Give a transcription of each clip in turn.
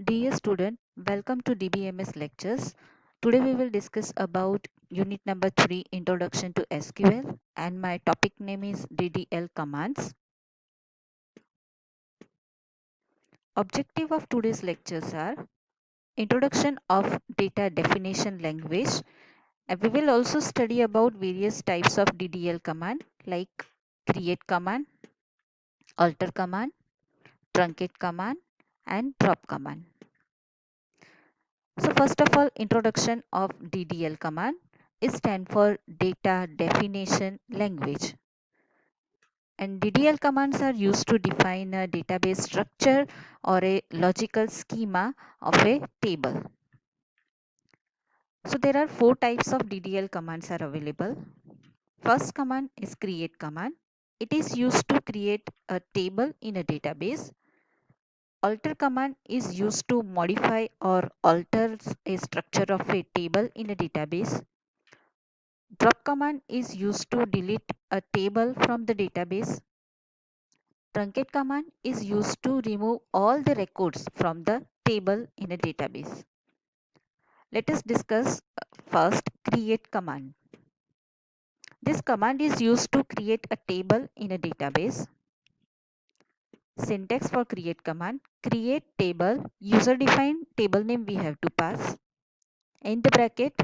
Dear student, welcome to DBMS lectures. Today we will discuss about unit number 3 Introduction to SQL and my topic name is DDL commands. Objective of today's lectures are introduction of data definition language and we will also study about various types of DDL command like create command, alter command, truncate command and drop command. So first of all, introduction of DDL command is stand for data definition language. And DDL commands are used to define a database structure or a logical schema of a table. So there are four types of DDL commands are available. First command is create command. It is used to create a table in a database. Alter command is used to modify or alter a structure of a table in a database. Drop command is used to delete a table from the database. Truncate command is used to remove all the records from the table in a database. Let us discuss first create command. This command is used to create a table in a database. Syntax for create command. Create table, user defined table name we have to pass. In the bracket,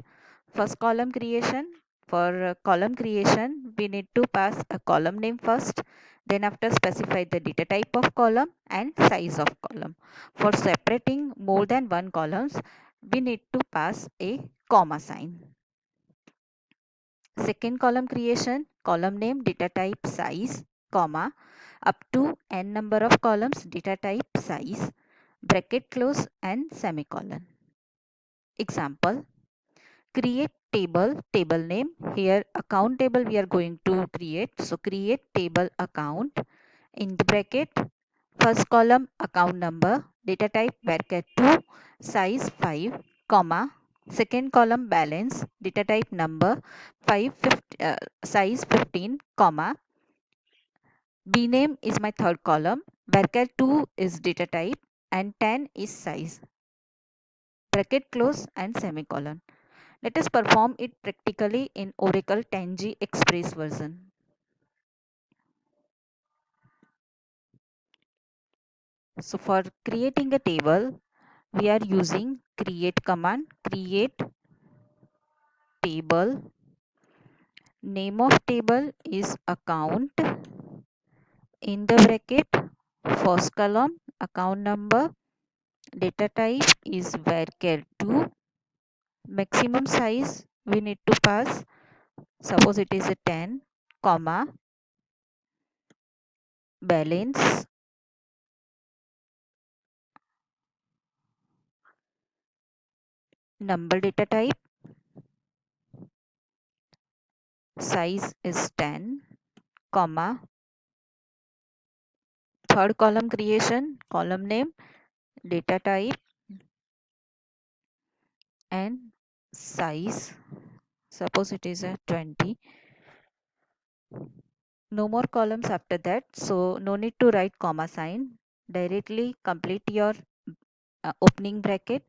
first column creation. For column creation, we need to pass a column name first. Then after specify the data type of column and size of column. For separating more than one columns, we need to pass a comma sign. Second column creation, column name, data type, size, comma, up to n number of columns, data type, size, bracket close and semicolon. Example, create table name. Here account table we are going to create. So create table account. In the bracket, first column account number, data type varchar 2, size 5, comma, second column balance, data type number 5, size 15, comma, bname is my third column, varchar 2 is data type and 10 is size, bracket close and semicolon. Let us perform it practically in Oracle 10G Express version. So for creating a table, we are using create command. Create table. Name of table is account. In the bracket, first column account number. Data type is varchar 2. Maximum size we need to pass. Suppose it is a 10, comma, balance, number data type, size is 10, comma, third column creation, column name, data type and size. Suppose it is a 20. No more columns after that. So no need to write comma sign. Directly complete your opening bracket.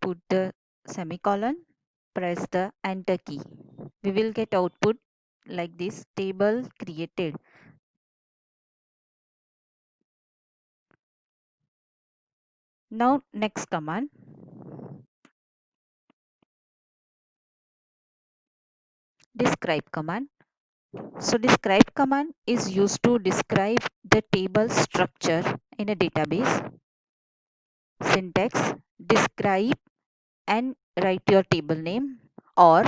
Put the semicolon. Press the enter key. We will get output like this, table created. Now next command. Describe command. So describe command is used to describe the table structure in a database. Syntax, describe and write your table name, or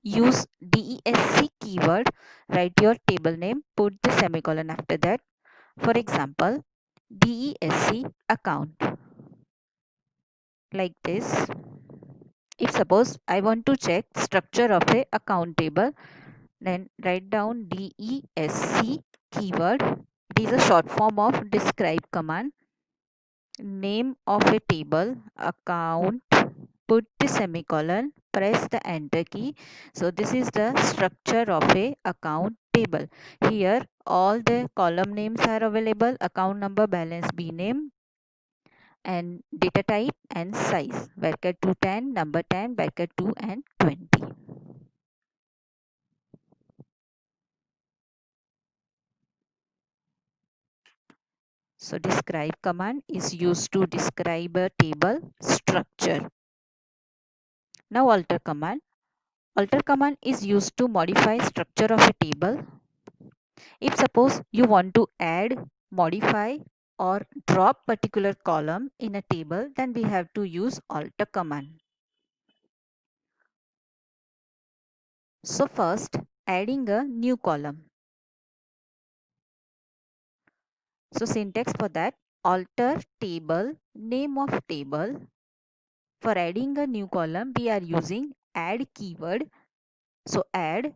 use DESC keyword, write your table name, put the semicolon after that. For example, DESC account, like this. If suppose I want to check structure of a account table, then write down DESC keyword. It is a short form of describe command. Name of a table, account, put the semicolon, press the enter key. So this is the structure of a account table. Here all the column names are available, account number, balance, bname, and data type and size, varchar 2 10, number 10, varchar 2 and 20. So describe command is used to describe a table structure. Now alter command. Alter command is used to modify structure of a table. If suppose you want to add, modify or drop particular column in a table, then we have to use alter command. So first, adding a new column. So syntax for that, alter table, name of table. For adding a new column, we are using add keyword. So add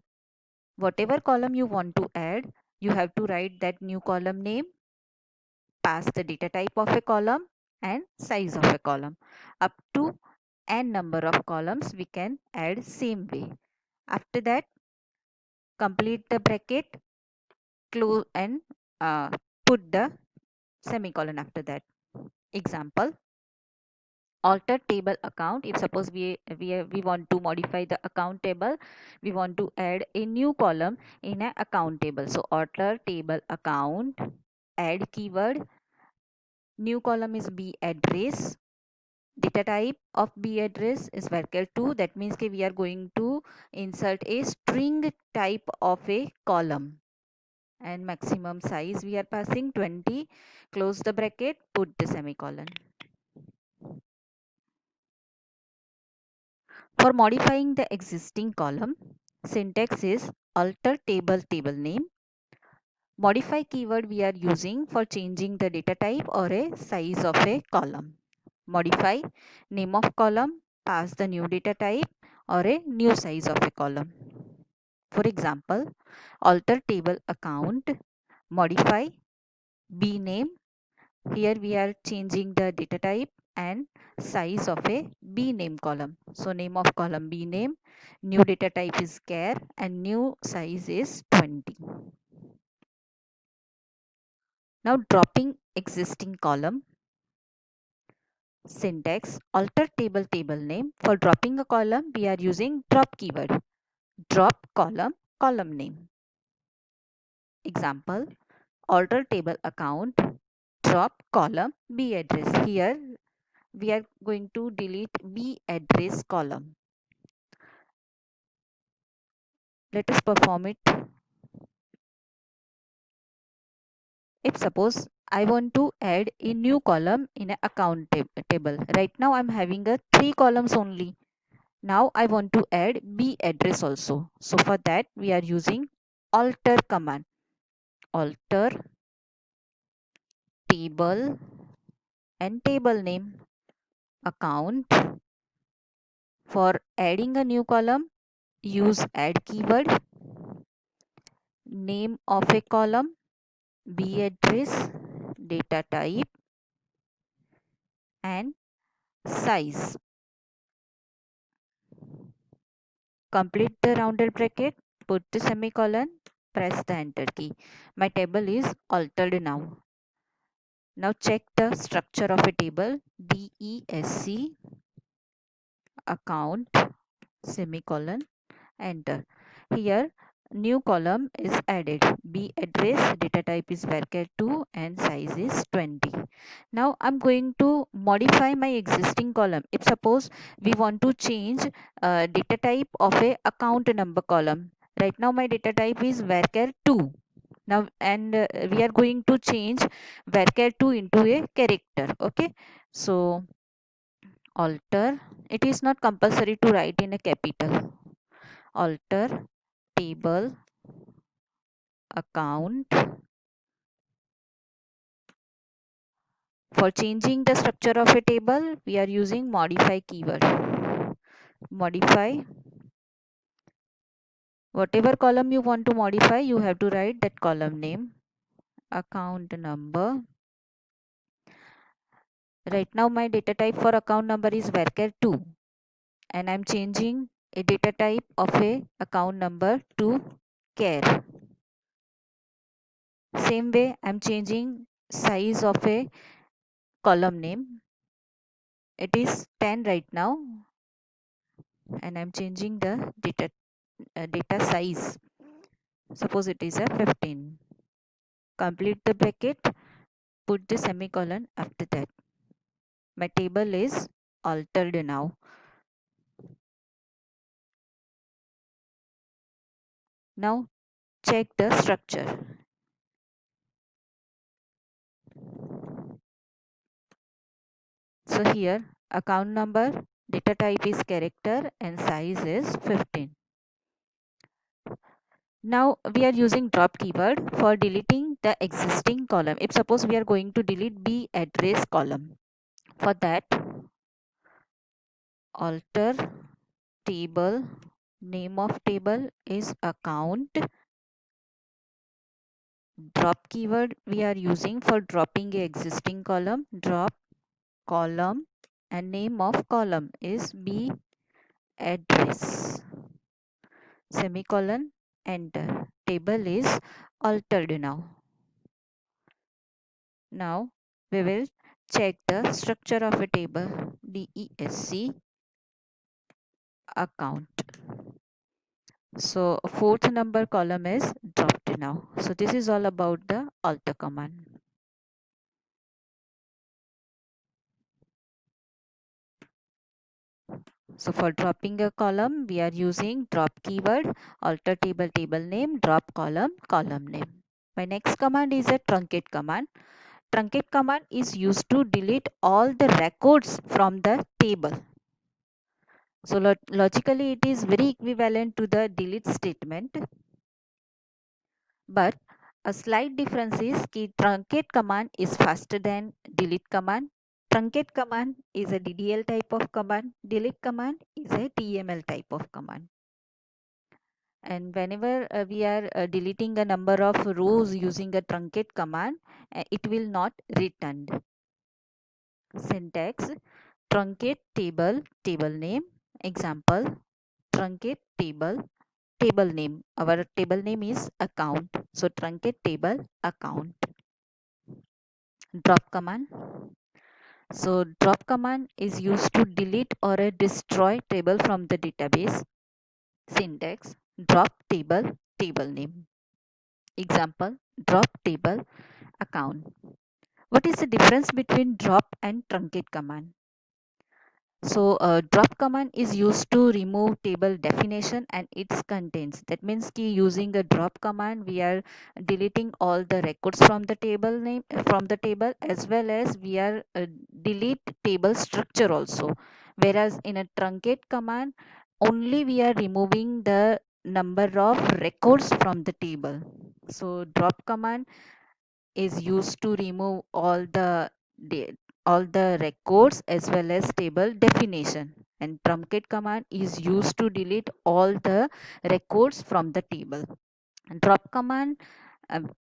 whatever column you want to add, you have to write that new column name, pass the data type of a column and size of a column. Up to n number of columns we can add same way. After that, complete the bracket, close and put the semicolon after that. Example, alter table account. If suppose we want to modify the account table, we want to add a new column in an account table. So alter table account, add keyword, new column is b address, data type of b address is varchar 2. That means we are going to insert a string type of a column, and maximum size we are passing 20. Close the bracket, put the semicolon. For modifying the existing column, syntax is alter table table name. Modify keyword we are using for changing the data type or a size of a column. Modify name of column, pass the new data type or a new size of a column. For example, alter table account, modify b name. Here we are changing the data type and size of a b name column. So name of column b name, new data type is char and new size is 20. Now dropping existing column, syntax alter table table name. For dropping a column we are using drop keyword. Drop column, column name. Example, alter table account, drop column b address. Here we are going to delete b address column. Let us perform it. If suppose I want to add a new column in an account table. Right now I'm having a 3 columns only. Now I want to add b address also. So for that we are using alter command. Alter table and table name account. For adding a new column, use add keyword, name of a column, b address, data type and size. Complete the rounded bracket, put the semicolon, press the enter key. My table is altered now. Now check the structure of a table. DESC account semicolon enter. Here new column is added. B address, data type is varchar 2 and size is 20. Now I'm going to modify my existing column. If suppose we want to change data type of a account number column. Right now my data type is varchar 2. Now and we are going to change varchar 2 into a character. Okay. So alter, it is not compulsory to write in a capital. Alter table account. For changing the structure of a table, we are using modify keyword. Modify. Whatever column you want to modify, you have to write that column name. Account number. Right now my data type for account number is varchar 2 and I'm changing a data type of a account number to char. Same way I'm changing size of a column name. It is 10 right now, and I'm changing the data size. Suppose it is a 15. Complete the bracket, put the semicolon after that. My table is altered now. Now check the structure. So here account number, data type is character, and size is 15. Now we are using drop keyword for deleting the existing column. If suppose we are going to delete B address column, for that alter table, name of table is account. Drop keyword we are using for dropping a existing column, drop column, and name of column is B address. Semicolon, enter. Table is altered now. Now we will check the structure of a table. DESC account. So fourth number column is dropped now. So this is all about the alter command. So for dropping a column, we are using drop keyword, alter table, table name, drop column, column name. My next command is a truncate command. Truncate command is used to delete all the records from the table. So logically it is very equivalent to the delete statement, but a slight difference is that truncate command is faster than delete command. Truncate command is a DDL type of command. Delete command is a TML type of command. And whenever we are deleting a number of rows using a truncate command, it will not return. Syntax: truncate table, table name. Example: truncate table, table name. Our table name is account. So truncate table, account. Drop command. So drop command is used to delete or destroy table from the database. Syntax: drop table, table name. Example: drop table, account. What is the difference between drop and truncate command? So drop command is used to remove table definition and its contents. That means key using a drop command we are deleting all the records from the table name, from the table, as well as we are delete table structure also. Whereas in a truncate command only we are removing the number of records from the table. So drop command is used to remove all the records as well as table definition, and truncate command is used to delete all the records from the table. Drop command,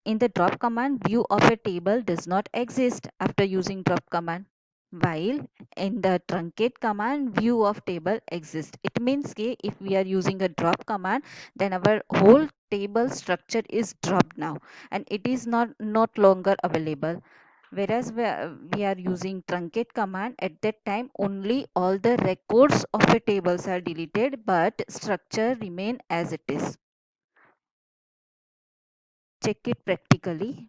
in the drop command, view of a table does not exist after using drop command, while in the truncate command view of table exists. It means if we are using a drop command, then our whole table structure is dropped now and it is not longer available. Whereas we are using truncate command, at that time only all the records of a tables are deleted but structure remain as it is. Check it practically.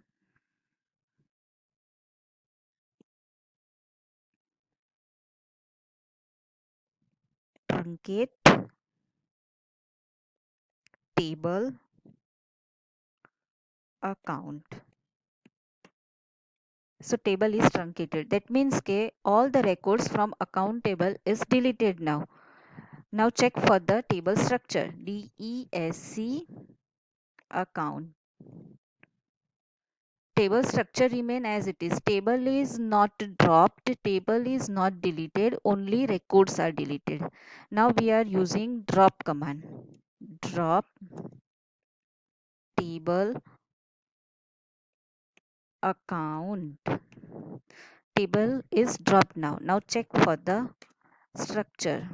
Truncate table account. So table is truncated. That means all the records from account table is deleted now. Now check for the table structure. DESC account. Table structure remain as it is. Table is not dropped. Table is not deleted. Only records are deleted. Now we are using drop command. Drop table account. Table is dropped now. Now check for the structure.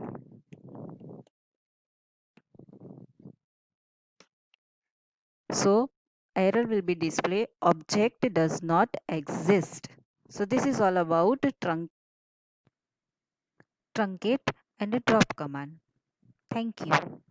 So error will be displayed, object does not exist. So this is all about trunk. truncate, and a drop command. Thank you.